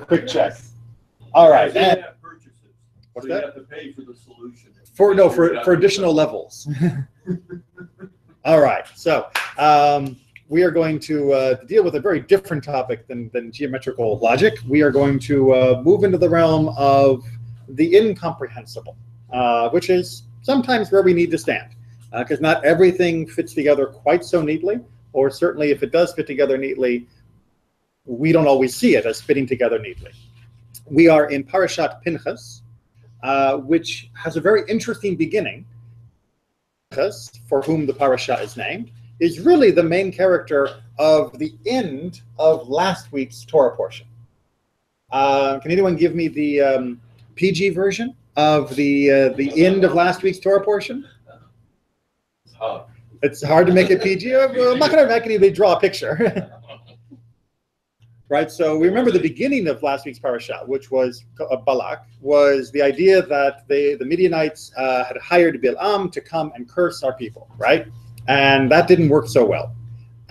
quick check. All right. They And have purchases. what's So you that? have to pay for the solution. For additional levels. All right. So we are going to deal with a very different topic than geometrical logic. We are going to move into the realm of the incomprehensible, which is sometimes where we need to stand, because not everything fits together quite so neatly, or certainly if it does fit together neatly, we don't always see it as fitting together neatly. We are in Parashat Pinchas, which has a very interesting beginning. Pinchas, for whom the parasha is named, is really the main character of the end of last week's Torah portion. Can anyone give me the PG version of the end of last week's Torah portion? It's hard to make it PG. Well, I'm not going to make anybody draw a picture. Right, so we remember the beginning of last week's parasha, which was Balak, was the idea that the Midianites had hired Bilam to come and curse our people, right? And that didn't work so well.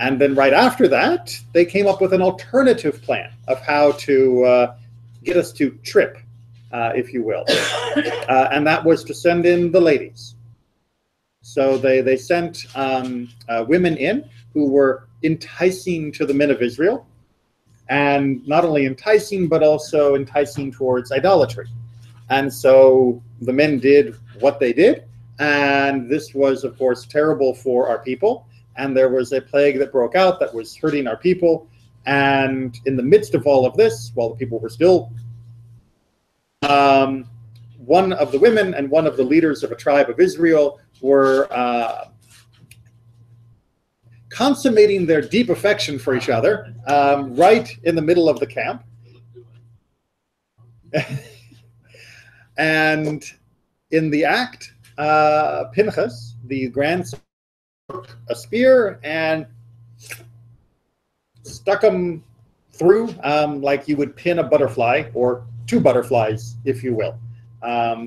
And then right after that, they came up with an alternative plan of how to get us to trip, if you will. And that was to send in the ladies. So they sent women in who were enticing to the men of Israel, and not only enticing, but also enticing towards idolatry. And so the men did what they did, and this was, of course, terrible for our people. And there was a plague that broke out that was hurting our people. And in the midst of all of this, while the people were still, one of the women and one of the leaders of a tribe of Israel were consummating their deep affection for each other right in the middle of the camp. And in the act, Pinchas, the grandson, took a spear and stuck him through like you would pin a butterfly, or two butterflies, if you will.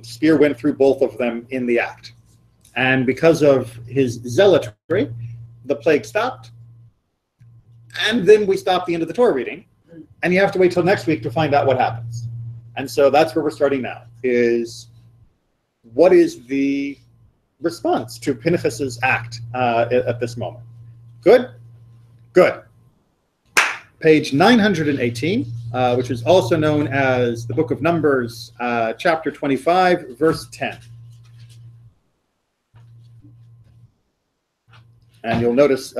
Spear went through both of them in the act. And because of his zealotry, the plague stopped, and then we stopped the end of the Torah reading, and you have to wait till next week to find out what happens. And so that's where we're starting now, is what is the response to Pinchas's act at this moment? Good? Good. Page 918, which is also known as the Book of Numbers, chapter 25, verse 10. And you'll notice,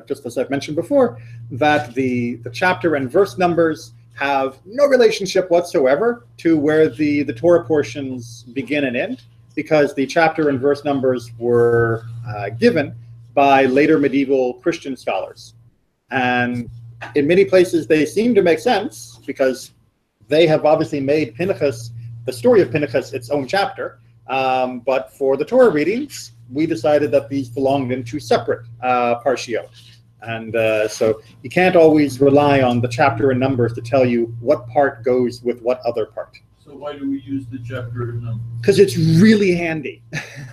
just as I've mentioned before, that the chapter and verse numbers have no relationship whatsoever to where the Torah portions begin and end, because the chapter and verse numbers were given by later medieval Christian scholars. And in many places, they seem to make sense, because they have obviously made Pinchas, the story of Pinchas, its own chapter. But for the Torah readings, we decided that these belonged in two separate parshiot. And so you can't always rely on the chapter and numbers to tell you what part goes with what other part. So why do we use the chapter and numbers? Because it's really handy.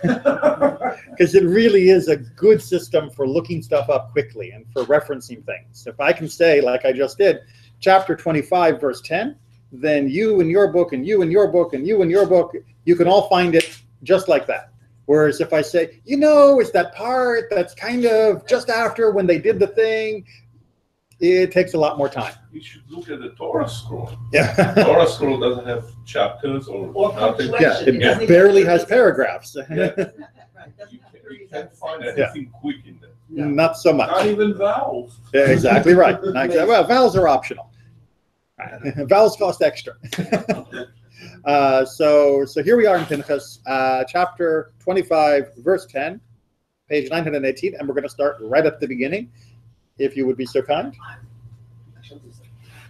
Because it really is a good system for looking stuff up quickly and for referencing things. If I can say, like I just did, chapter 25, verse 10, then you in your book, and you in your book, and you in your book, you can all find it just like that. Whereas if I say, it's that part that's kind of just after when they did the thing, it takes a lot more time. You should look at the Torah scroll. Yeah. The Torah scroll doesn't have chapters or nothing. Yeah, it barely has paragraphs. Yeah. You can't find anything quick in there. Yeah. Not so much. Not even vowels. Yeah, exactly right. Well, vowels are optional. Vowels cost extra. So here we are in Pinchas, chapter 25, verse 10, page 918, and we're going to start right at the beginning, if you would be so kind.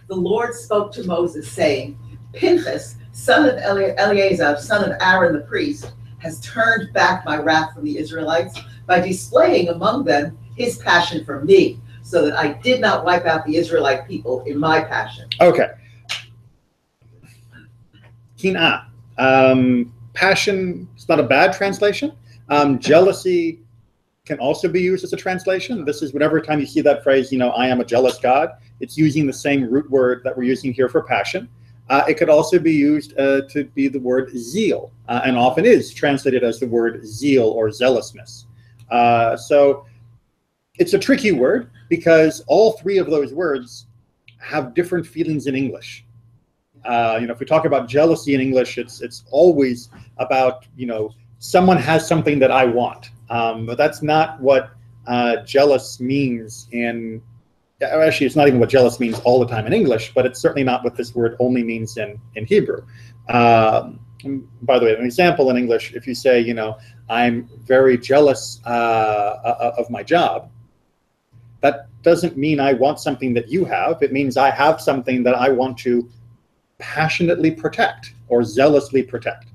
The Lord spoke to Moses, saying, Pinchas, son of Eleazar, son of Aaron the priest, has turned back my wrath from the Israelites by displaying among them his passion for me, so that I did not wipe out the Israelite people in my passion. Okay. Kin'ah. Passion is not a bad translation. Jealousy can also be used as a translation. This is whenever time you see that phrase, I am a jealous God, it's using the same root word that we're using here for passion. It could also be used to be the word zeal, and often is translated as the word zeal or zealousness. So it's a tricky word because all three of those words have different feelings in English. If we talk about jealousy in English, it's always about, someone has something that I want. But that's not what jealous means in, actually, it's not even what jealous means all the time in English, but it's certainly not what this word only means in Hebrew. By the way, an example in English, if you say, I'm very jealous of my job, that doesn't mean I want something that you have. It means I have something that I want to passionately protect or zealously protect,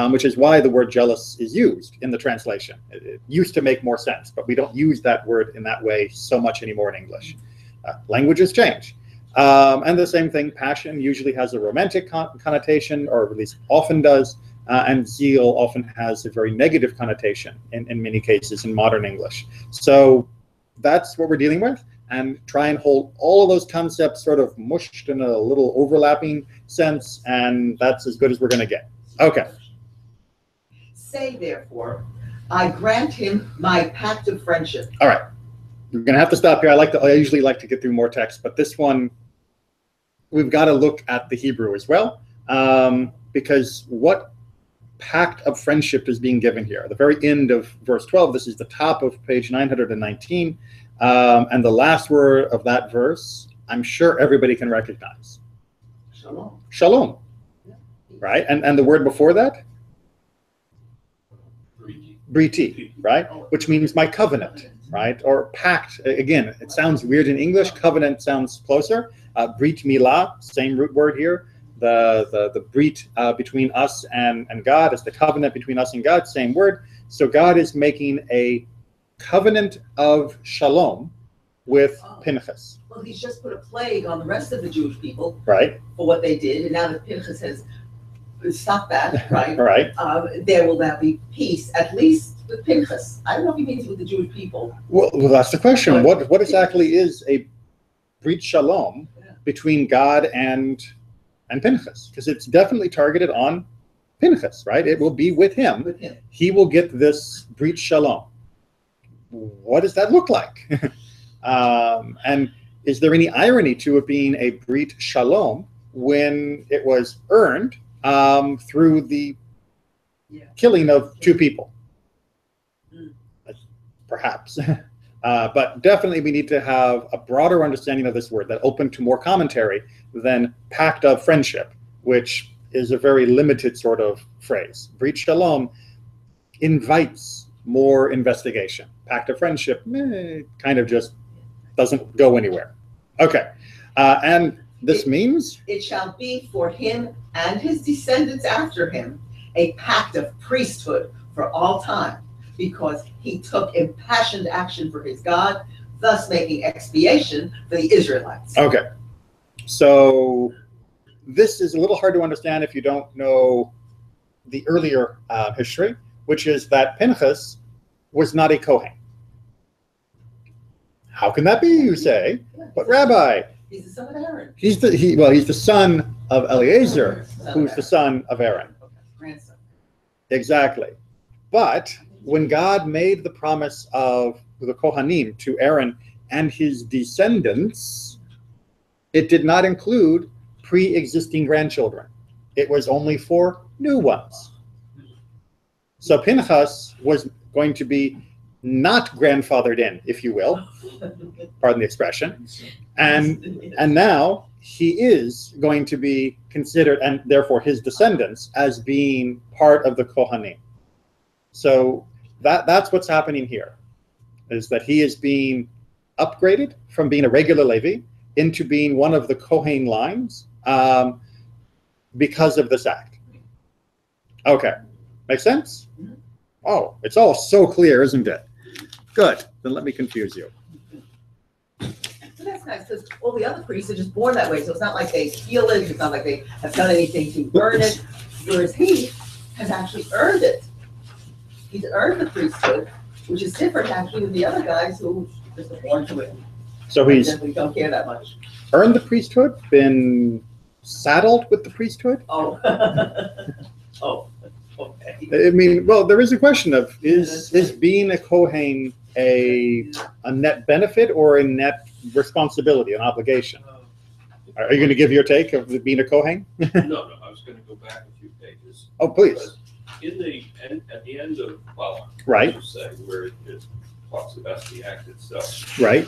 which is why the word jealous is used in the translation. It used to make more sense, but we don't use that word in that way so much anymore in English. Languages change. And the same thing, passion usually has a romantic connotation, or at least often does, and zeal often has a very negative connotation in many cases in modern English. So that's what we're dealing with, and try and hold all of those concepts sort of mushed in a little overlapping sense, and that's as good as we're going to get. Okay. Say, therefore, I grant him my pact of friendship. All right. We're going to have to stop here. I usually like to get through more text, but this one, we've got to look at the Hebrew as well, because what pact of friendship is being given here? The very end of verse 12, this is the top of page 919, and the last word of that verse, I'm sure everybody can recognize. Shalom. Shalom, right? And the word before that? Briti, right? Which means my covenant, right? Or pact. Again, it sounds weird in English. Covenant sounds closer. Brit milah, same root word here. The brit between us and God is the covenant between us and God, same word. So God is making a covenant of shalom with Pinchas. Well, he's just put a plague on the rest of the Jewish people, right, for what they did, and now that Pinchas has stopped that, right? right. There will now be peace, at least with Pinchas. I don't know if he means with the Jewish people. Well, that's the question. What exactly is a brit shalom between God and Pinchas? Because it's definitely targeted on Pinchas, right? It will be with him. With him. He will get this brit shalom. What does that look like? And is there any irony to it being a brit shalom when it was earned through the killing of two people? Perhaps. But definitely we need to have a broader understanding of this word that open to more commentary than pact of friendship, which is a very limited sort of phrase. Brit shalom invites more investigation. Pact of friendship kind of just doesn't go anywhere. Okay. And this means? It shall be for him and his descendants after him a pact of priesthood for all time, because he took impassioned action for his God, thus making expiation for the Israelites. Okay. So this is a little hard to understand if you don't know the earlier history, which is that Pinchas was not a Kohen. How can that be, you say? But Rabbi, he's the son of Aaron. He's the son of Eleazar, who's the son of Aaron. Grandson. Exactly. But when God made the promise of the Kohanim to Aaron and his descendants, it did not include pre-existing grandchildren. It was only for new ones. So Pinchas was going to be not grandfathered in, if you will, pardon the expression, and now he is going to be considered, and therefore his descendants, as being part of the Kohanim. So that's what's happening here, is that he is being upgraded from being a regular Levi into being one of the Kohen lines because of this act. Okay, makes sense? Oh, it's all so clear, isn't it? Good, then let me confuse you. So that's nice, because all the other priests are just born that way, so it's not like they feel it, it's not like they have done anything to earn it, whereas he has actually earned it. He's earned the priesthood, which is different actually than the other guys who just are born to it. So he's we don't care that much. earned the priesthood, been saddled with the priesthood? Oh. Oh, okay. I mean, well, there is a question of is being a Kohen a net benefit or a net responsibility, an obligation? Are you going to give your take of being a Kohen? No, I was going to go back a few pages. Oh, please. At the end of Balak, Right. you say, where it talks about the act itself. Right.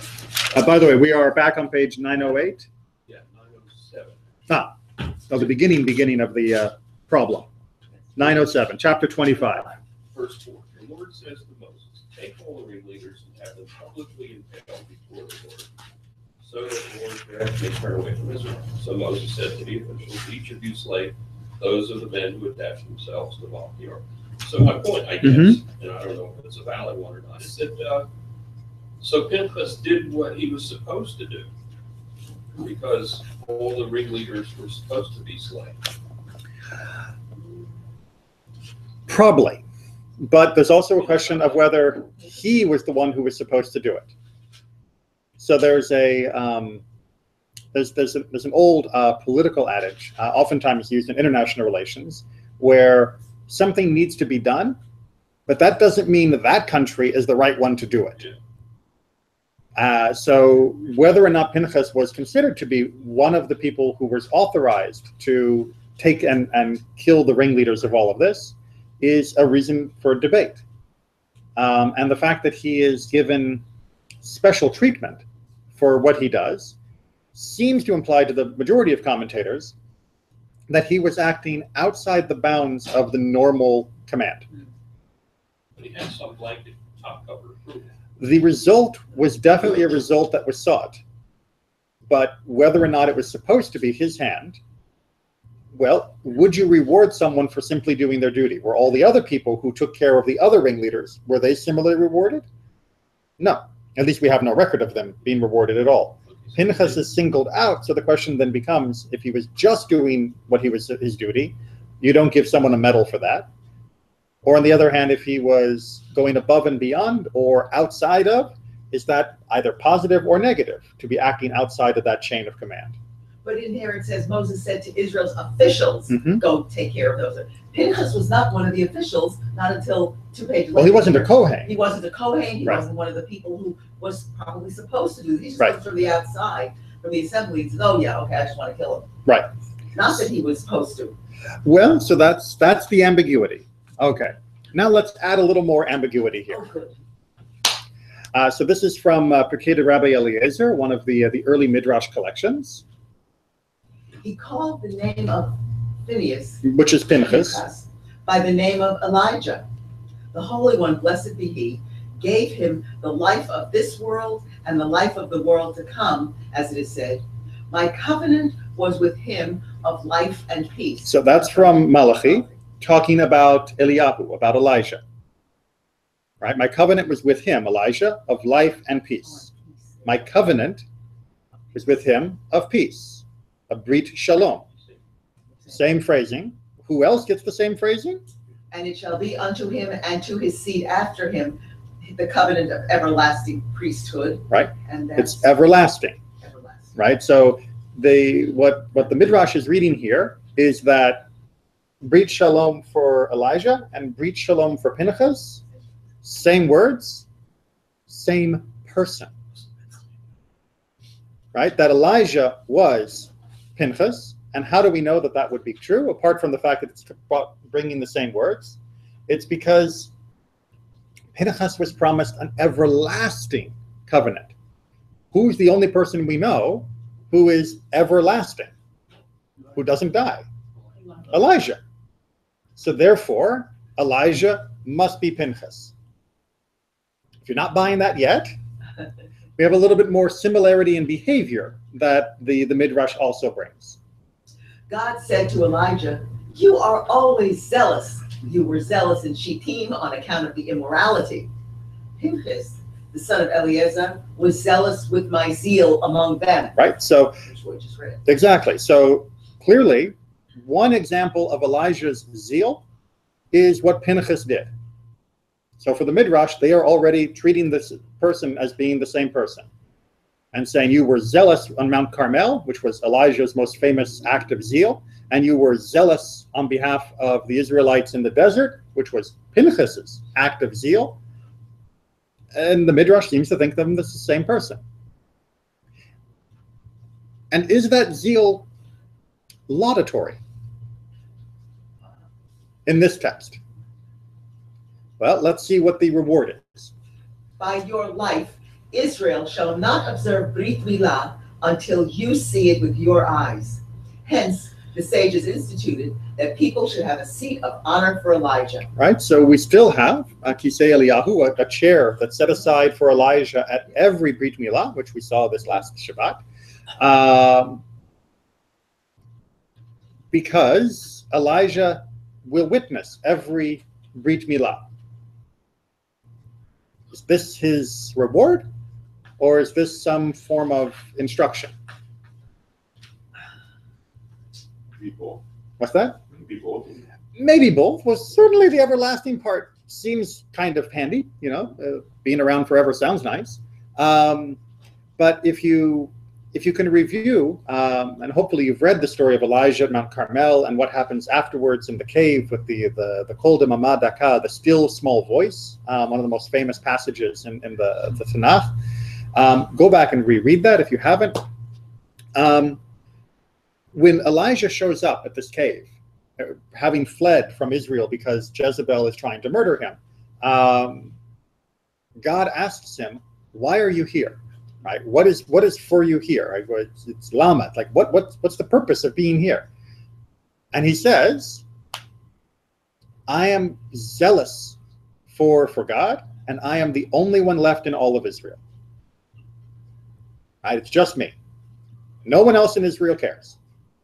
By the way, we are back on page 908. Yeah, 907. So the beginning of the problem. 907, chapter 25. Verse 4. The Lord says to Moses, take all the ringleaders and have them publicly impaled before the Lord, so that the Lord's wrath may turn away from Israel. So Moses said to the officials, each of you slay those of the men who attach themselves to the ark. So my point, I guess, and I don't know if it's a valid one or not, is that so Pinchas did what he was supposed to do, because all the ringleaders were supposed to be slain. Probably. But there's also a question of whether he was the one who was supposed to do it. So there's an old political adage, oftentimes used in international relations, where something needs to be done, but that doesn't mean that country is the right one to do it. So whether or not Pinchas was considered to be one of the people who was authorized to take and kill the ringleaders of all of this is a reason for debate. And the fact that he is given special treatment for what he does seems to imply to the majority of commentators that he was acting outside the bounds of the normal command. But he had some blanket top cover approval. The result was definitely a result that was sought, but whether or not it was supposed to be his hand, well, would you reward someone for simply doing their duty? Were all the other people who took care of the other ringleaders, were they similarly rewarded? No. At least we have no record of them being rewarded at all. Pinchas is singled out, so the question then becomes, if he was just doing what he was his duty, you don't give someone a medal for that. Or on the other hand, if he was going above and beyond or outside of, is that either positive or negative to be acting outside of that chain of command? But in here it says Moses said to Israel's officials, go take care of those. Pinchas was not one of the officials, not until 2 pages later. Well, he wasn't a Kohen. He wasn't a Kohen. He Right. wasn't one of the people who was probably supposed to do these. He just Right. comes from the outside, from the assembly, and says, oh yeah, okay, I just want to kill him. Right. Not that he was supposed to. Well, so that's the ambiguity. Okay. Now let's add a little more ambiguity here. Oh, good. So this is from Pirkei Rabbi Eliezer, one of the early Midrash collections, He called the name of Phineas, which is Pinchas. by the name of Elijah. The Holy One, blessed be he, gave him the life of this world and the life of the world to come, as it is said. My covenant was with him of life and peace. So that's from Malachi, talking about Eliyahu, about Elijah. Right? My covenant was with him, Elijah, of life and peace. My covenant was with him of peace, a brit shalom. Same phrasing. Who else gets the same phrasing? And it shall be unto him and to his seed after him the covenant of everlasting priesthood. Right. And that's It's everlasting. everlasting. Right? So what the Midrash is reading here is that brit shalom for Elijah and brit shalom for Pinchas, same words, same person. Right? That Elijah was Pinchas. And how do we know that that would be true? Apart from the fact that it's bringing the same words, it's because Pinchas was promised an everlasting covenant. Who's the only person we know who is everlasting, who doesn't die? Elijah. So therefore, Elijah must be Pinchas. If you're not buying that yet, we have a little bit more similarity in behavior that the Midrash also brings. God said to Elijah, you are always zealous. You were zealous in Shittim on account of the immorality. Pinchas, the son of Eleazar, was zealous with my zeal among them. Right? So, Which we just read. exactly. So clearly, one example of Elijah's zeal is what Pinchas did. So for the Midrash, they are already treating this person as being the same person. and saying, you were zealous on Mount Carmel, which was Elijah's most famous act of zeal, and you were zealous on behalf of the Israelites in the desert, which was Pinchas's act of zeal. And the Midrash seems to think of them as the same person. And is that zeal laudatory in this text? Well, let's see what the reward is. By your life, Israel shall not observe Brit Milah until you see it with your eyes. Hence, the sages instituted that people should have a seat of honor for Elijah. Right, so we still have Kisei Eliyahu, a chair that's set aside for Elijah at every Brit Milah, which we saw this last Shabbat, because Elijah will witness every Brit Milah. Is this his reward, or is this some form of instruction? People. What's that? People. Maybe both. Well, certainly the everlasting part seems kind of handy, you know, being around forever sounds nice. But if you can review, and hopefully you've read the story of Elijah at Mount Carmel and what happens afterwards in the cave with the Kol Demamah Daka, the still small voice, one of the most famous passages in the Tanakh. Go back and reread that if you haven't. When Elijah shows up at this cave, having fled from Israel because Jezebel is trying to murder him, God asks him, "Why are you here? Right? What is for you here? Right? It's Lama. Like what's the purpose of being here?" And he says, "I am zealous for God, and I am the only one left in all of Israel. Right? It's just me. No one else in Israel cares.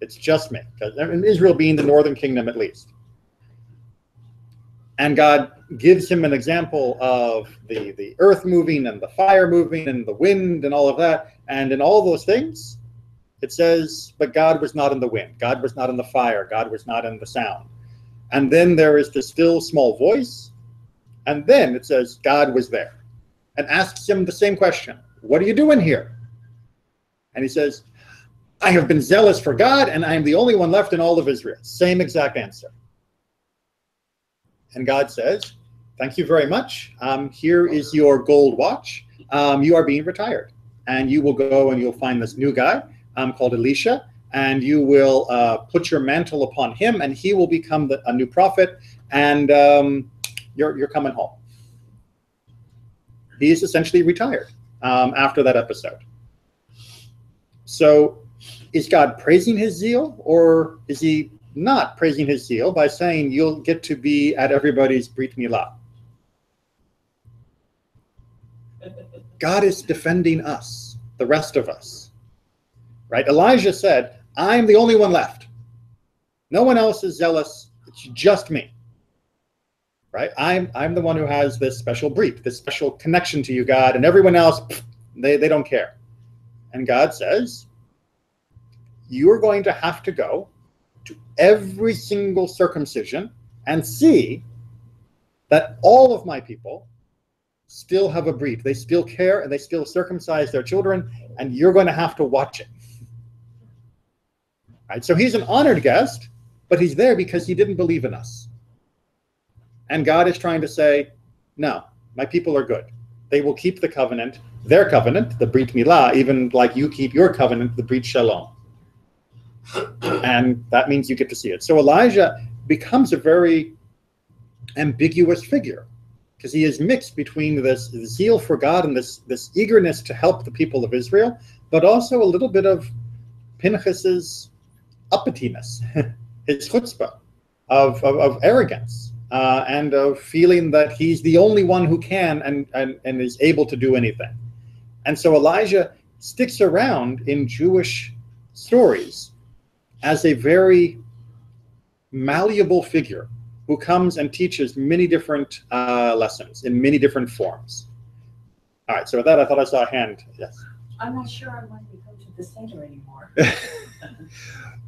It's just me. In Israel being the northern kingdom at least." And God gives him an example of the earth moving and the fire moving and the wind and all of that. And in all those things, it says, but God was not in the wind. God was not in the fire. God was not in the sound. And then there is the still small voice. And then it says, God was there and asks him the same question. What are you doing here? And he says, I have been zealous for God, and I am the only one left in all of Israel. Same exact answer. And God says, thank you very much. Here is your gold watch. You are being retired. And you will go and you'll find this new guy called Elisha, and you will put your mantle upon him, and he will become a new prophet, and you're coming home. He is essentially retired after that episode. So is God praising his zeal, or is he not praising his zeal by saying you'll get to be at everybody's Brit Milah? God is defending us, the rest of us. Right? Elijah said, I'm the only one left. No one else is zealous. It's just me. Right? I'm the one who has this special Brit, this special connection to you, God, and everyone else, they don't care. And God says, you're going to have to go to every single circumcision and see that all of my people still have a Brit. They still care and they still circumcise their children, and you're going to have to watch it. Right? So he's an honored guest, but he's there because he didn't believe in us. And God is trying to say, no, my people are good. They will keep the covenant, their covenant, the Brit Milah, even like you keep your covenant, the Brit Shalom. And that means you get to see it. So Elijah becomes a very ambiguous figure because he is mixed between this zeal for God and this eagerness to help the people of Israel, but also a little bit of Pinchas's uppityness, his chutzpah, of arrogance, and of feeling that he's the only one who can and is able to do anything. And so Elijah sticks around in Jewish stories as a very malleable figure who comes and teaches many different lessons in many different forms. All right, so with that, I thought I saw a hand. Yes? I'm not sure I want to go to the Seder anymore.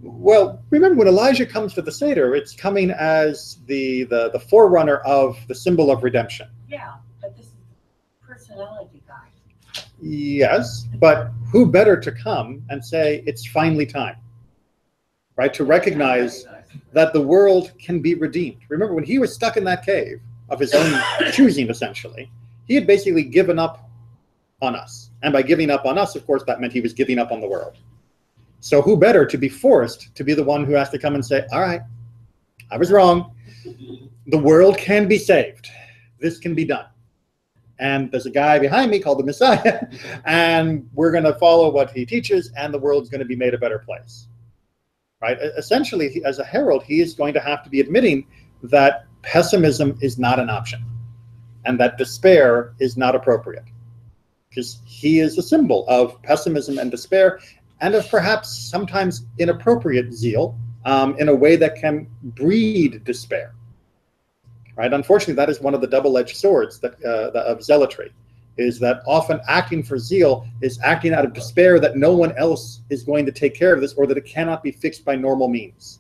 Well, remember, when Elijah comes to the Seder, it's coming as the forerunner of the symbol of redemption. Yeah, but this is the personality guy. Yes, but who better to come and say it's finally time, right? To recognize that the world can be redeemed. Remember, when he was stuck in that cave of his own choosing, essentially, he had basically given up on us. And by giving up on us, of course, that meant he was giving up on the world. So who better to be forced to be the one who has to come and say, all right, I was wrong. The world can be saved. This can be done. And there's a guy behind me called the Messiah, and we're going to follow what he teaches, and the world's going to be made a better place. Right? Essentially, as a herald, he is going to have to be admitting that pessimism is not an option and that despair is not appropriate, because he is a symbol of pessimism and despair, and of perhaps sometimes inappropriate zeal in a way that can breed despair. Right? Unfortunately, that is one of the double-edged swords that, of zealotry, is that often acting for zeal is acting out of despair that no one else is going to take care of this, or that it cannot be fixed by normal means.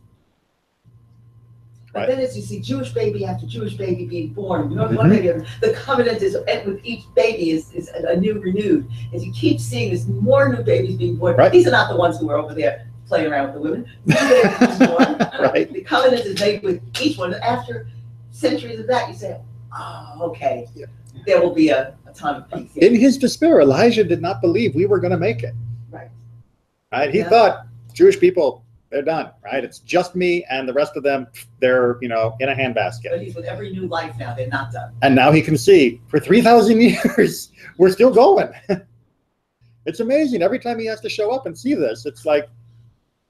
But then as you see Jewish baby after Jewish baby being born, you know, one baby, the covenant is with each baby is a new renewed. As you keep seeing there's more new babies being born. Right. These are not the ones who are over there playing around with the women. New babies being born. Right. The covenant is made with each one. After centuries of that, you say, oh, okay, yeah, there will be a time of peace. In his despair, Elijah did not believe we were going to make it. Right. Right? He thought, Jewish people, they're done, right? It's just me, and the rest of them, they're, you know, in a handbasket. But he's with every new life now. They're not done. And now he can see, for 3,000 years, we're still going. It's amazing. Every time he has to show up and see this, it's like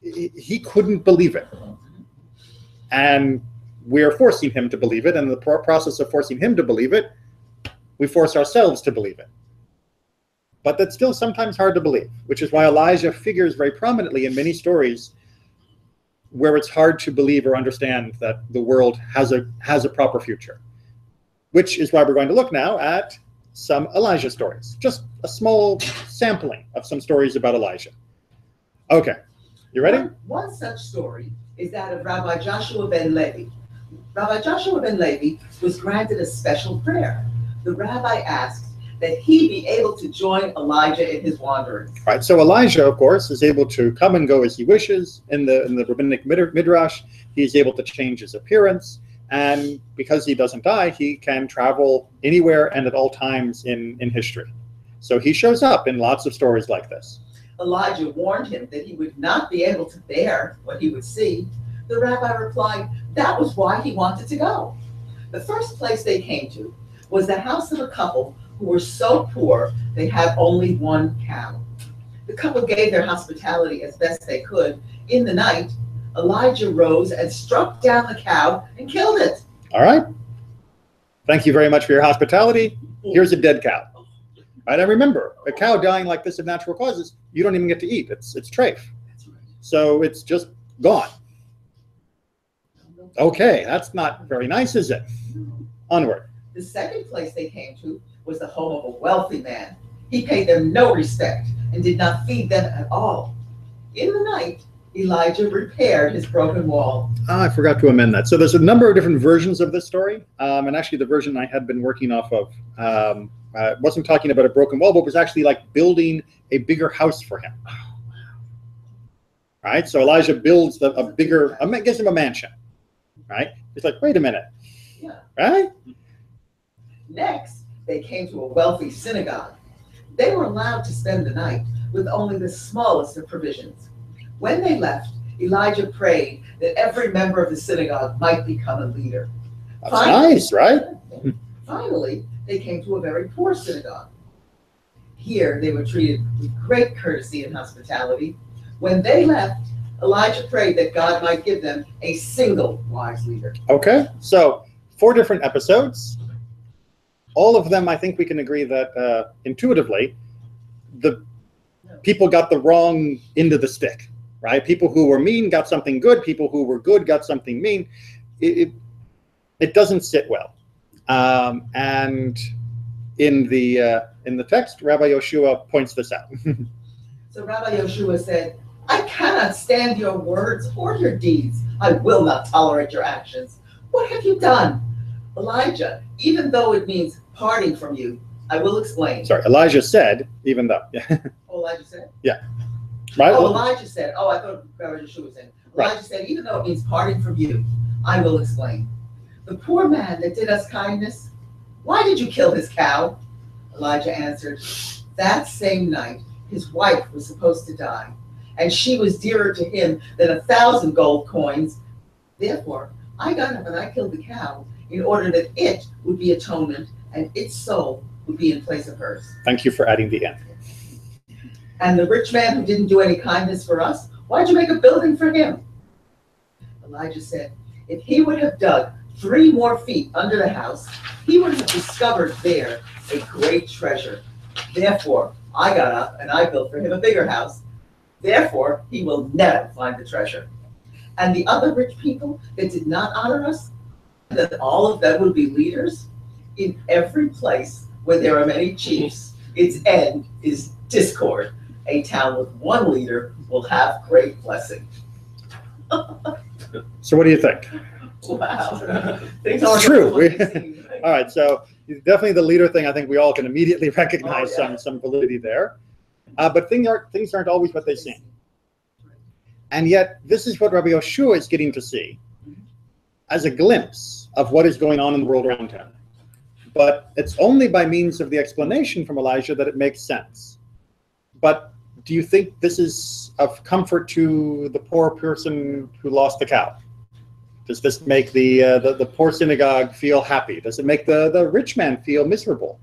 he couldn't believe it. And we're forcing him to believe it. And in the process of forcing him to believe it, we force ourselves to believe it. But that's still sometimes hard to believe, which is why Elijah figures very prominently in many stories where it's hard to believe or understand that the world has a proper future, which is why we're going to look now at some Elijah stories, just a small sampling of some stories about Elijah. Okay, you ready? One such story is that of Rabbi Joshua ben Levi. Rabbi Joshua ben Levi was granted a special prayer. The rabbi asked that he be able to join Elijah in his wanderings. Right. So Elijah, of course, is able to come and go as he wishes. In the rabbinic midrash, he's able to change his appearance, and because he doesn't die, he can travel anywhere and at all times in history. So he shows up in lots of stories like this. Elijah warned him that he would not be able to bear what he would see. The rabbi replied that was why he wanted to go. The first place they came to was the house of a couple who were so poor they had only one cow. The couple gave their hospitality as best they could. In the night, Elijah rose and struck down the cow and killed it. All right. Thank you very much for your hospitality. Here's a dead cow. All right, and remember, a cow dying like this of natural causes, you don't even get to eat. It's treif. So it's just gone. Okay, that's not very nice, is it? Onward. The second place they came to was the home of a wealthy man. He paid them no respect and did not feed them at all. In the night, Elijah repaired his broken wall. I forgot to amend that. So there's a number of different versions of this story. And actually the version I had been working off of wasn't talking about a broken wall, but was actually like building a bigger house for him. Right? So Elijah builds a bigger, gives him a mansion. Right? He's like, wait a minute. Yeah. Right? Next, they came to a wealthy synagogue. They were allowed to spend the night with only the smallest of provisions. When they left, Elijah prayed that every member of the synagogue might become a leader. That's nice, right? Finally, they came to a very poor synagogue. Here, they were treated with great courtesy and hospitality. When they left, Elijah prayed that God might give them a single wise leader. Okay, so 4 different episodes. All of them, I think we can agree that intuitively, the people got the wrong end of the stick, right? People who were mean got something good. People who were good got something mean. It doesn't sit well. And in the text, Rabbi Yoshua points this out. So Rabbi Yoshua said, I cannot stand your words or your deeds. I will not tolerate your actions. What have you done? Elijah, even though it means parting from you, I will explain. Sorry, Elijah said, even though. Yeah. Oh, Elijah said? Right? Oh, Elijah said. Oh, I thought Rabbi Yeshua was saying. Elijah said, even though it means parting from you, I will explain. The poor man that did us kindness, why did you kill his cow? Elijah answered, that same night, his wife was supposed to die, and she was dearer to him than 1,000 gold coins. Therefore, I got up and I killed the cow in order that it would be atonement and its soul would be in place of hers. Thank you for adding the end. And the rich man who didn't do any kindness for us, why'd you make a building for him? Elijah said, if he would have dug 3 more feet under the house, he would have discovered there a great treasure. Therefore, I got up and I built for him a bigger house. Therefore, he will never find the treasure. And the other rich people that did not honor us, that all of them would be leaders? In every place where there are many chiefs, its end is discord. A town with one leader will have great blessing. So what do you think? Wow. It's true. All right, so definitely the leader thing, I think we all can immediately recognize some validity there. But things aren't always what they seem. And yet, this is what Rabbi Yoshua is getting to see as a glimpse of what is going on in the world around him. But it's only by means of the explanation from Elijah that it makes sense. But do you think this is of comfort to the poor person who lost the cow? Does this make the poor synagogue feel happy? Does it make the rich man feel miserable?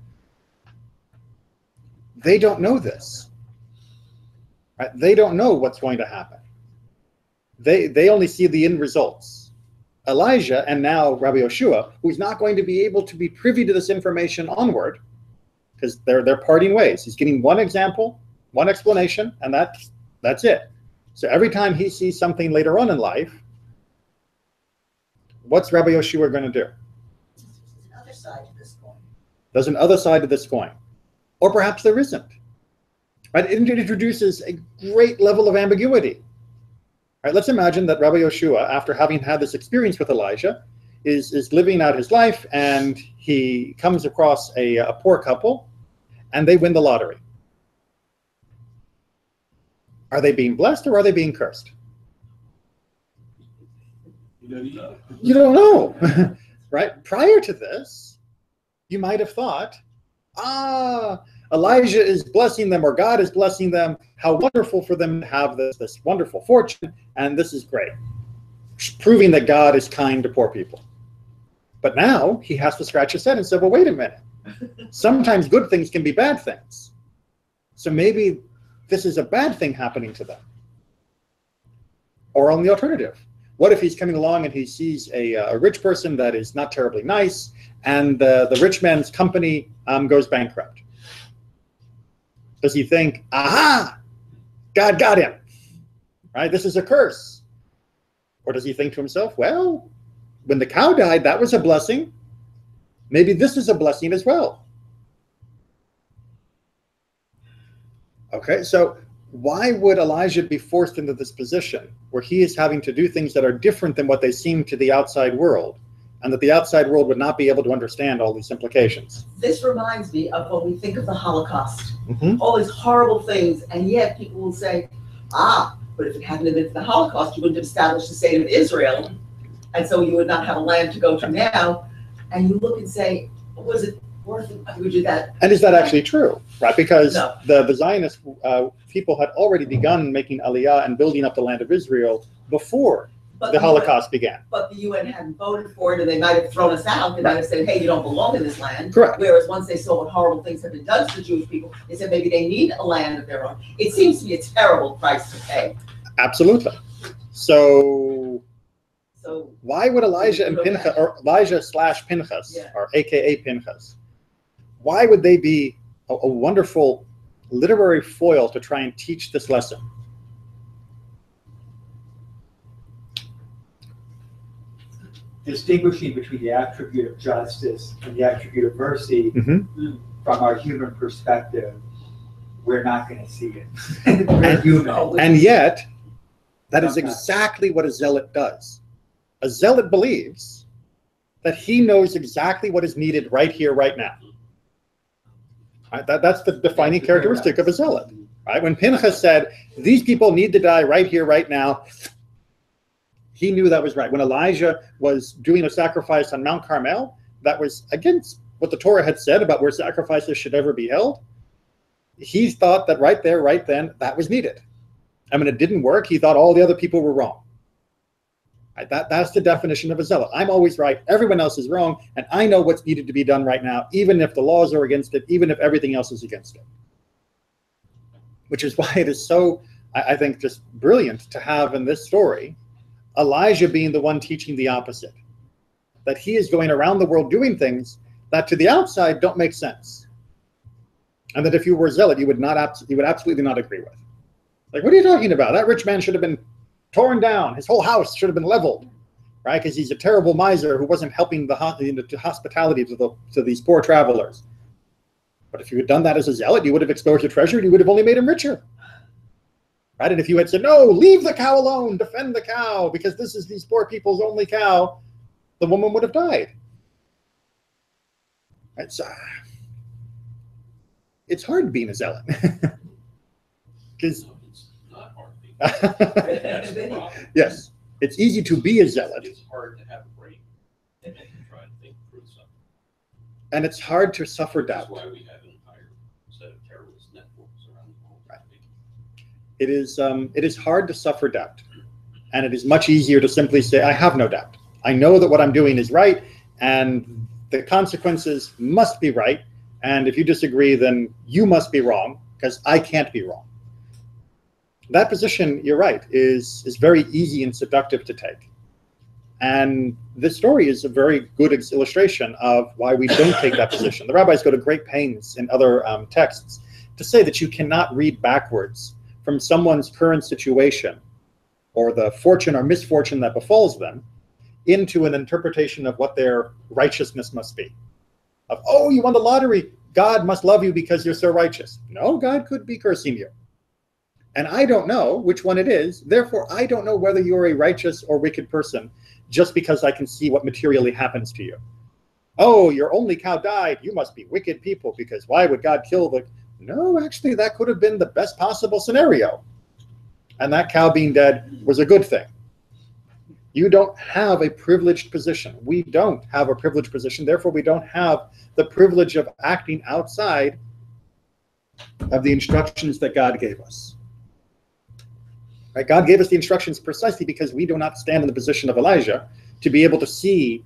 They don't know this. Right? They don't know what's going to happen. They only see the end results. Elijah and now Rabbi Yoshua, who's not going to be able to be privy to this information onward, because they're parting ways. He's getting one example, one explanation, and that's it. So every time he sees something later on in life, what's Rabbi Yoshua going to do? There's another side to this coin. There's another side to this coin. Or perhaps there isn't. Right? It introduces a great level of ambiguity. Right, let's imagine that Rabbi Yoshua, after having had this experience with Elijah, is living out his life, and he comes across a poor couple, and they win the lottery. Are they being blessed or are they being cursed? You don't know. Right? Prior to this, you might have thought, Elijah is blessing them, or God is blessing them. How wonderful for them to have this wonderful fortune, and this is great. Proving that God is kind to poor people. But now he has to scratch his head and say, well, wait a minute. Sometimes good things can be bad things. So maybe this is a bad thing happening to them. Or on the alternative, what if he's coming along and he sees a rich person that is not terribly nice, and the rich man's company goes bankrupt? Does he think, aha, God got him, right? This is a curse. Or does he think to himself, well, when the cow died, that was a blessing. Maybe this is a blessing as well. Okay, so why would Elijah be forced into this position where he is having to do things that are different than what they seem to the outside world, and that the outside world would not be able to understand all these implications? This reminds me of when we think of the Holocaust. All these horrible things, and yet people will say, but if it hadn't been for the Holocaust, you wouldn't have established the state of Israel, and so you would not have a land to go to now. And you look and say, was it worth it? We did that. And is that actually true? Right, because No. the Zionist people had already begun making Aliyah and building up the land of Israel before But the Holocaust began. But the UN hadn't voted for it, and they might have thrown us out. They might have said, hey, you don't belong in this land. Correct. Whereas once they saw what horrible things have been done to the Jewish people, they said maybe they need a land of their own. It seems to be a terrible price to pay. Absolutely. So So why would Elijah and Pinchas, or Elijah/Pinchas, Yeah. or AKA Pinchas, why would they be a wonderful literary foil to try and teach this lesson? Distinguishing between the attribute of justice and the attribute of mercy, from our human perspective, we're not going to see it. We're human. And yet, that is exactly what a zealot does. A zealot believes that he knows exactly what is needed right here, right now. Right? That's the defining characteristic of a zealot. Right? When Pinchas said, these people need to die right here, right now, he knew that was right. When Elijah was doing a sacrifice on Mount Carmel, that was against what the Torah had said about where sacrifices should ever be held. He thought that right there, right then, that was needed. And when it didn't work, he thought all the other people were wrong. Right? That's the definition of a zealot. I'm always right, everyone else is wrong, and I know what's needed to be done right now, even if the laws are against it, even if everything else is against it. Which is why it is so, I think, just brilliant to have in this story Elijah being the one teaching the opposite. That he is going around the world doing things that to the outside don't make sense. And that if you were a zealot, you would absolutely not agree with. Like, what are you talking about? That rich man should have been torn down. His whole house should have been leveled, right? Because he's a terrible miser who wasn't helping the hospitality to these poor travelers. But if you had done that as a zealot, you would have exposed the treasure and you would have only made him richer. Right? And if you had said, no, leave the cow alone, defend the cow, because this is these poor people's only cow, the woman would have died. Right? So, it's hard being a zealot. Because It's not hard to be. That's the problem. yes, it's easy to be a zealot. It's hard to have a brain and try to think through something. And it's hard to suffer doubt. That's why we have an entire set of terrorist networks around the world. Right. It is hard to suffer doubt. And it is much easier to simply say, I have no doubt. I know that what I'm doing is right, and the consequences must be right. And if you disagree, then you must be wrong, because I can't be wrong. That position, you're right, is very easy and seductive to take. And this story is a very good illustration of why we don't take that position. The rabbis go to great pains in other texts to say that you cannot read backwards from someone's current situation or the fortune or misfortune that befalls them into an interpretation of what their righteousness must be. Of, oh, you won the lottery, God must love you because you're so righteous. No, God could be cursing you. And I don't know which one it is. Therefore, I don't know whether you're a righteous or wicked person just because I can see what materially happens to you. Oh, your only cow died. You must be wicked people, because why would God kill the... No, actually, that could have been the best possible scenario. And that cow being dead was a good thing. You don't have a privileged position. We don't have a privileged position. Therefore, we don't have the privilege of acting outside of the instructions that God gave us. Right? God gave us the instructions precisely because we do not stand in the position of Elijah to be able to see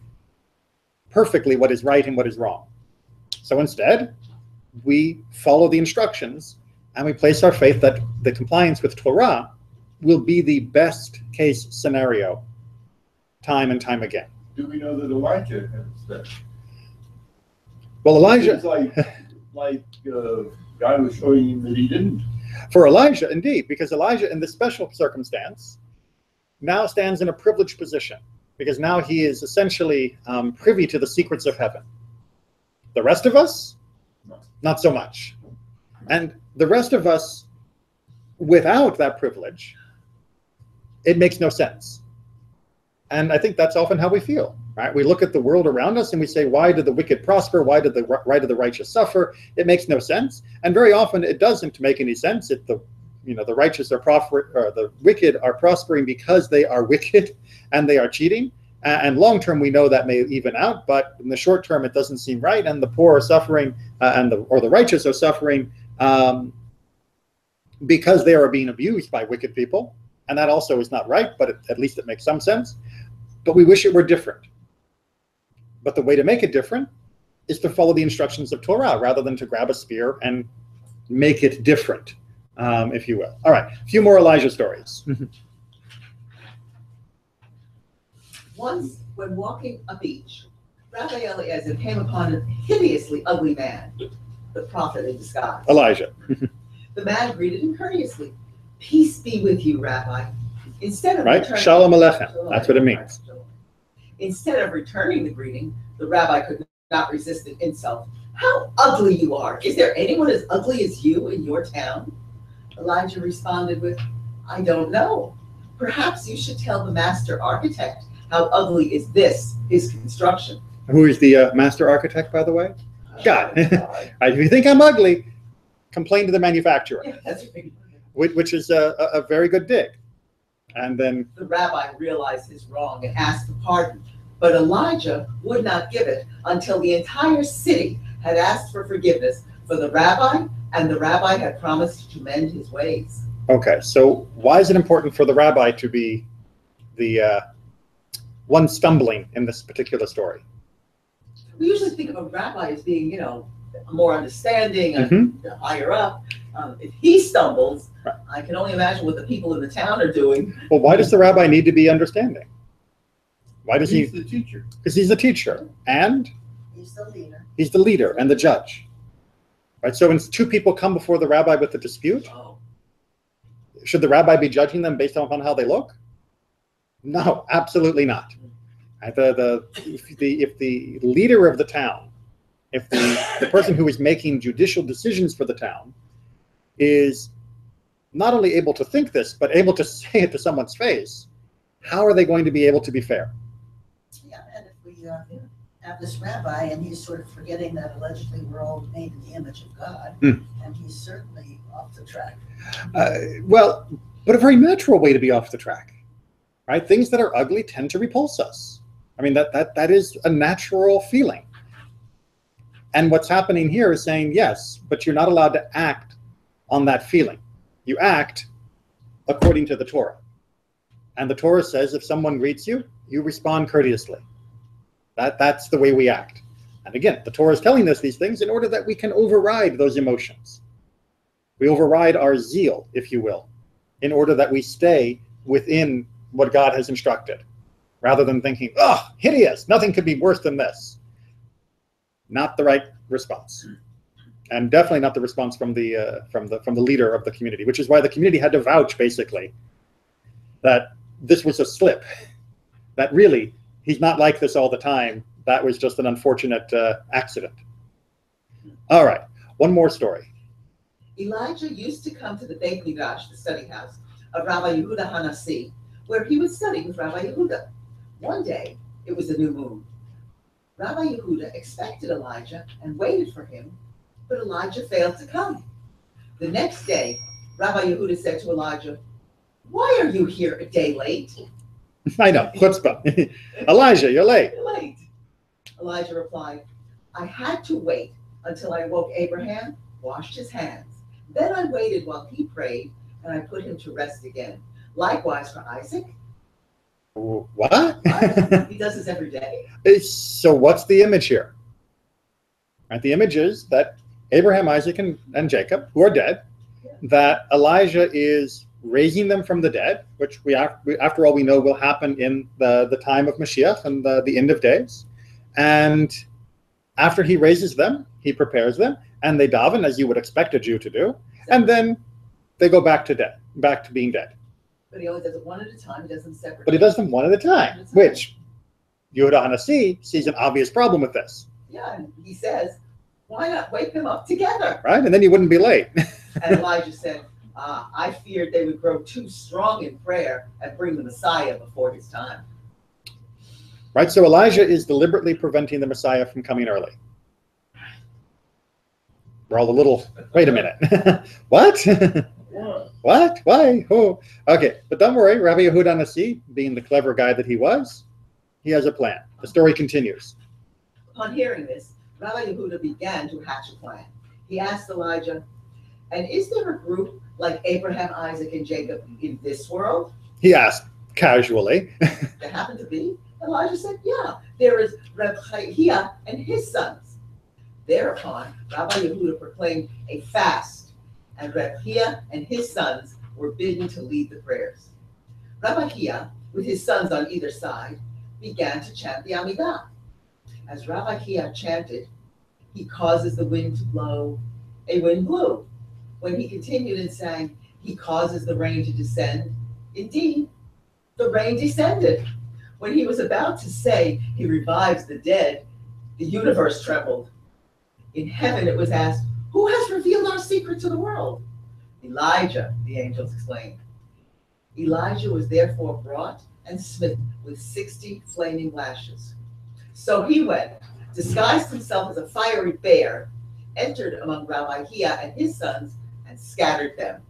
perfectly what is right and what is wrong. So instead, we follow the instructions and we place our faith that the compliance with Torah will be the best case scenario time and time again. Do we know that Elijah has that? Well, Elijah... It's like God was showing him that he didn't. For Elijah, indeed, because Elijah, in this special circumstance, now stands in a privileged position, because now he is essentially privy to the secrets of heaven. The rest of us, not so much. And the rest of us, without that privilege, it makes no sense. And I think that's often how we feel, right? We look at the world around us and we say, why did the wicked prosper? Why did the righteous suffer? It makes no sense. And very often it doesn't make any sense. The righteous are the wicked are prospering because they are wicked and they are cheating. And long term, we know that may even out, but in the short term, it doesn't seem right. And the poor are suffering, or the righteous are suffering because they are being abused by wicked people. And that also is not right, but at least it makes some sense. But we wish it were different. But the way to make it different is to follow the instructions of Torah rather than to grab a spear and make it different, if you will. All right, a few more Elijah stories. Once, when walking a beach, Rabbi Eliezer came upon a hideously ugly man, the prophet in disguise. Elijah. The man greeted him courteously. Peace be with you, Rabbi. Instead of Right? returning- Shalom Aleichem. That's what it means. Instead of returning the greeting, the rabbi could not resist an insult. How ugly you are. Is there anyone as ugly as you in your town? Elijah responded with, I don't know. Perhaps you should tell the master architect how ugly is his construction. Who is the master architect, by the way? God. If you think I'm ugly, complain to the manufacturer, Yeah, that's right. which is a very good dig. And then The rabbi realized his wrong and asked for pardon, but Elijah would not give it until the entire city had asked for forgiveness for the rabbi, and the rabbi had promised to mend his ways. okay, so why is it important for the rabbi to be the one stumbling in this particular story? We usually think of a rabbi as being, more understanding and Mm-hmm. higher up. If he stumbles, Right. I can only imagine what the people in the town are doing. Well, why does the rabbi need to be understanding? Why does He's he? the teacher. Because he's the teacher and He's the leader. he's the leader and the judge. Right? So when two people come before the rabbi with a dispute, Oh, should the rabbi be judging them based upon how they look? No, absolutely not. Right? If the leader of the town, if the person who is making judicial decisions for the town is not only able to think this, but able to say it to someone's face, how are they going to be able to be fair? Yeah, and if we have this rabbi and he's sort of forgetting that allegedly we're all made in the image of God, and he's certainly off the track. Well, but a very natural way to be off the track, right? Things that are ugly tend to repulse us. I mean, that is a natural feeling. And what's happening here is saying, yes, but you're not allowed to act on that feeling. You act according to the Torah. And the Torah says if someone greets you, you respond courteously. That's the way we act. And again, the Torah is telling us these things in order that we can override those emotions. We override our zeal, if you will, in order that we stay within what God has instructed, rather than thinking, oh, hideous, nothing could be worse than this. Not the right response. And definitely not the response from the leader of the community, which is why the community had to vouch, basically, that this was a slip, that really, he's not like this all the time. That was just an unfortunate accident. All right, one more story. Elijah used to come to the Beit Midrash, the study house of Rabbi Yehuda Hanasi, where he would study with Rabbi Yehuda. One day, it was a new moon. Rabbi Yehuda expected Elijah and waited for him, but Elijah failed to come. The next day, Rabbi Yehuda said to Elijah, "Why are you here a day late?" I know, chutzpah. Elijah, you're late. "You're late." Elijah replied, "I had to wait until I woke Abraham, washed his hands. Then I waited while he prayed, and I put him to rest again. Likewise for Isaac." What? He does this every day. So what's the image here? Right, the image is that Abraham, Isaac, and Jacob, who are dead, that Elijah is raising them from the dead, which after all we know will happen in the time of Mashiach and the end of days. And after he raises them, he prepares them, and they daven, as you would expect a Jew to do, and then they go back to being dead. But he only does it one at a time. He does them separately. But he does them one at a time, which Yehuda Hanasi sees an obvious problem with this. Yeah, and he says, "Why not wake them up together?" Right? And then you wouldn't be late. And Elijah said, "I feared they would grow too strong in prayer and bring the Messiah before his time." Right? So Elijah is deliberately preventing the Messiah from coming early. We're all a little, wait a minute. What? What? Why? Oh. Okay, but don't worry, Rabbi Yehuda Hanasi, being the clever guy that he was, he has a plan. The story continues. Upon hearing this, Rabbi Yehuda began to hatch a plan. He asked Elijah, "And is there a group like Abraham, Isaac, and Jacob in this world?" He asked casually. There happened to be. Elijah said, "Yeah, there is Reb Chiah and his sons." Thereupon, Rabbi Yehuda proclaimed a fast, and Reb Chiah and his sons were bidden to lead the prayers. Rabbi Chiah, with his sons on either side, began to chant the Amidah. As Rabbi Chiah chanted, "He causes the wind to blow," a wind blew. When he continued and sang, "He causes the rain to descend," indeed, the rain descended. When he was about to say, "He revives the dead," the universe trembled. In heaven it was asked, "Who has revealed our secret to the world?" "Elijah," the angels exclaimed. Elijah was therefore brought and smitten with 60 flaming lashes. So he went disguised himself as a fiery bear, entered among Rabbi Hia and his sons, and scattered them.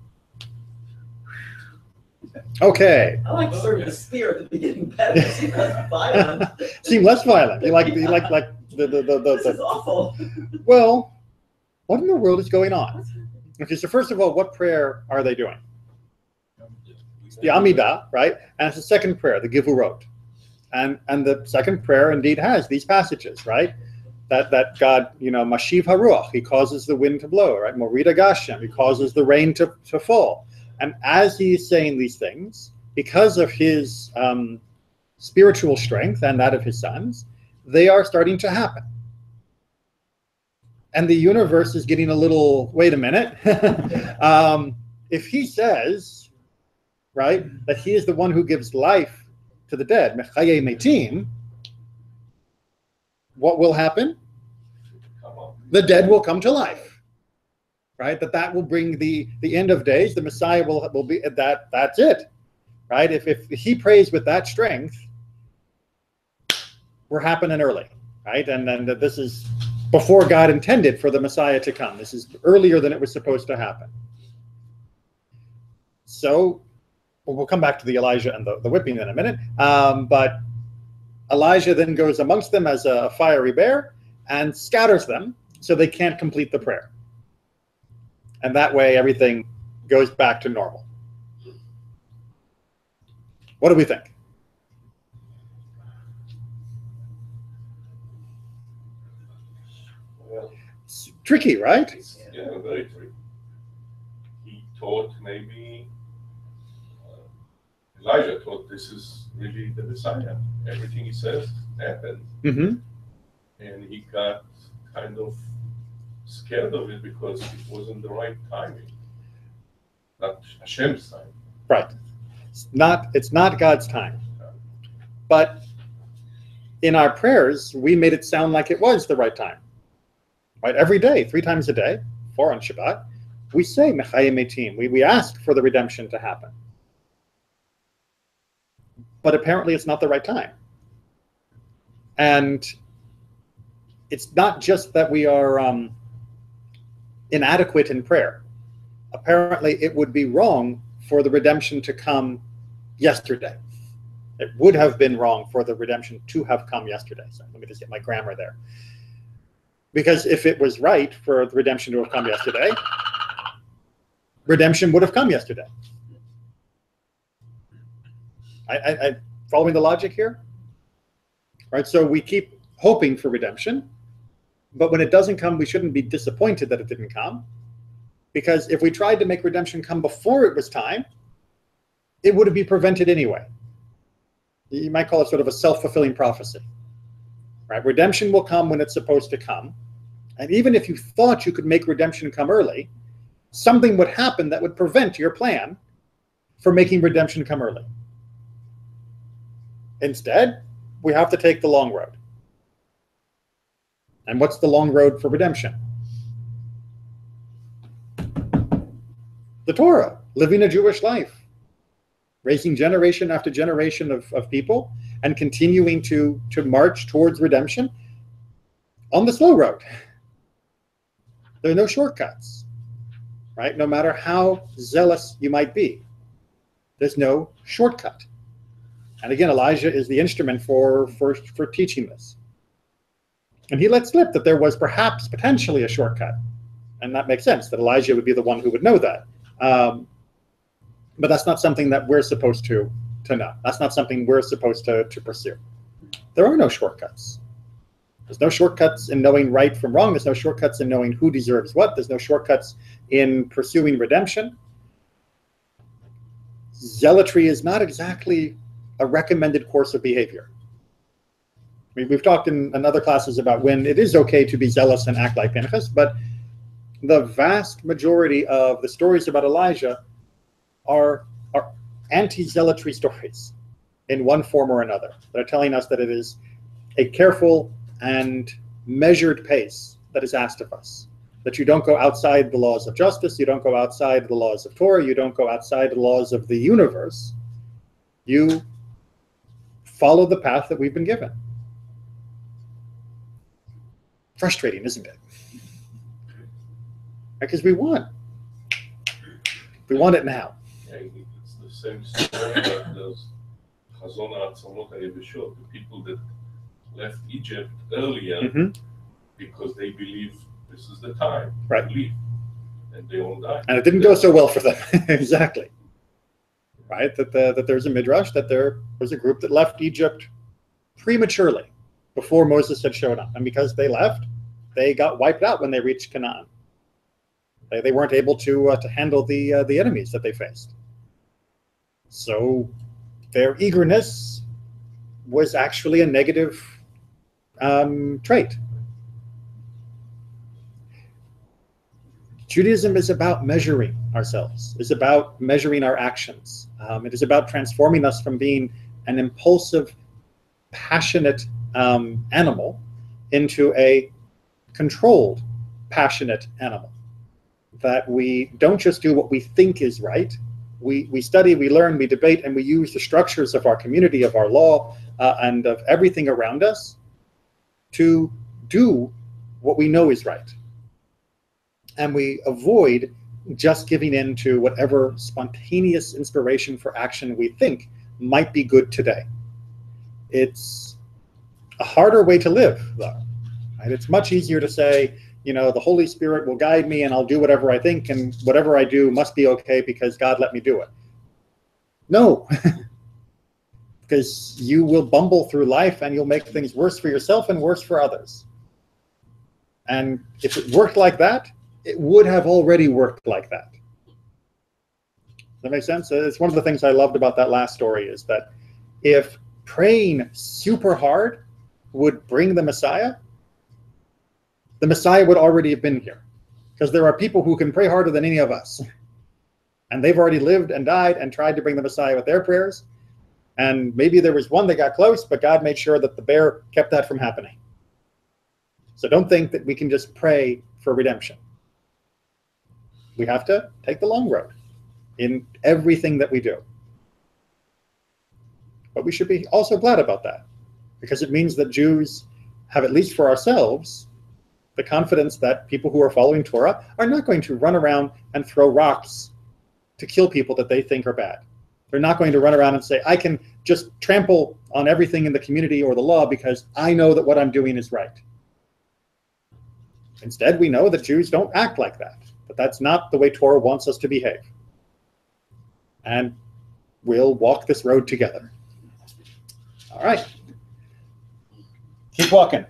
Okay. I like sort of the spear at the beginning better. It seemed less violent. Seem less violent. You like the This is awful. Well, what in the world is going on? Okay, so first of all, what prayer are they doing? It's the Amidah, right? And it's the second prayer, the Givurot. And the second prayer indeed has these passages, right? That God, Mashiv Haruach, he causes the wind to blow, right? Morida Gashem, he causes the rain to fall. And as he is saying these things, because of his spiritual strength and that of his sons, they are starting to happen. And the universe is getting a little, wait a minute. If he says, right, that he is the one who gives life to the dead, Mechaye Metim, what will happen? The dead will come to life. Right, that will bring the end of days. The Messiah will be that's it, right? If he prays with that strength, we're happening early, right? And then this is before God intended for the Messiah to come. This is earlier than it was supposed to happen. So we'll come back to the Elijah and the whipping in a minute. But Elijah then goes amongst them as a fiery bear and scatters them so they can't complete the prayer. And that way, everything goes back to normal. What do we think? Well, It's tricky, right? yeah, very tricky. He thought maybe Elijah thought this is really the Messiah. Everything he says happens. Mm-hmm. And he got kind of scared of it because it wasn't the right timing. Not Hashem's time. Right. It's not God's time. But in our prayers, we made it sound like it was the right time. Right? Every day, 3 times a day, 4 on Shabbat, we say Mechaye Metim. We ask for the redemption to happen. But apparently it's not the right time. And it's not just that we are inadequate in prayer. Apparently, it would be wrong for the redemption to come yesterday. It would have been wrong for the redemption to have come yesterday. So let me just get my grammar there. Because if it was right for the redemption to have come yesterday, redemption would have come yesterday. I following the logic here? Right, so we keep hoping for redemption, but when it doesn't come, we shouldn't be disappointed that it didn't come. Because if we tried to make redemption come before it was time, it would be prevented anyway. You might call it sort of a self-fulfilling prophecy. Right? Redemption will come when it's supposed to come. And even if you thought you could make redemption come early, something would happen that would prevent your plan for making redemption come early. Instead, we have to take the long road. And what's the long road for redemption? The Torah, living a Jewish life, raising generation after generation of people, and continuing to march towards redemption on the slow road. There are no shortcuts, right? No matter how zealous you might be, there's no shortcut. And again, Elijah is the instrument for teaching this. And he let slip that there was perhaps potentially a shortcut. And that makes sense, that Elijah would be the one who would know that. But that's not something that we're supposed to know. That's not something we're supposed to pursue. There are no shortcuts. There's no shortcuts in knowing right from wrong. There's no shortcuts in knowing who deserves what. There's no shortcuts in pursuing redemption. Zealotry is not exactly a recommended course of behavior. I mean, we've talked in other classes about when it is okay to be zealous and act like Pinchas, but the vast majority of the stories about Elijah are anti-zealotry stories in one form or another. They're telling us that it is a careful and measured pace that is asked of us. That you don't go outside the laws of justice, you don't go outside the laws of Torah, you don't go outside the laws of the universe. You follow the path that we've been given. frustrating, isn't it? Because we want it now. Yeah, it's the same story that those Chazon HaAtzamot HaYebeshot, the people that left Egypt earlier because they believe this is the time Right. to leave, and they all died. And it didn't go so well for them. Exactly. Right? That there's a midrash that there was a group that left Egypt prematurely before Moses had shown up. And because they left, they got wiped out when they reached Canaan. They weren't able to handle the enemies that they faced. So their eagerness was actually a negative trait. Judaism is about measuring ourselves. It's about measuring our actions. It is about transforming us from being an impulsive, passionate animal into a controlled, passionate animal. That we don't just do what we think is right. We study, we learn, we debate, and we use the structures of our community, of our law, and of everything around us to do what we know is right. And we avoid just giving in to whatever spontaneous inspiration for action we think might be good today. It's a harder way to live, though. Right? It's much easier to say, the Holy Spirit will guide me and I'll do whatever I think, and whatever I do must be okay because God let me do it. No, because you will bumble through life and you'll make things worse for yourself and worse for others. And if it worked like that, it would have already worked like that. Does that make sense? It's one of the things I loved about that last story is that if praying super hard would bring the Messiah would already have been here. Because there are people who can pray harder than any of us. And they've already lived and died and tried to bring the Messiah with their prayers. And maybe there was one that got close, but God made sure that the bear kept that from happening. So don't think that we can just pray for redemption. We have to take the long road in everything that we do. But we should be also glad about that, because it means that Jews have, at least for ourselves, the confidence that people who are following Torah are not going to run around and throw rocks to kill people that they think are bad. They're not going to run around and say, I can just trample on everything in the community or the law because I know that what I'm doing is right. Instead, we know that Jews don't act like that. But that's not the way Torah wants us to behave. And we'll walk this road together. All right. Keep walking.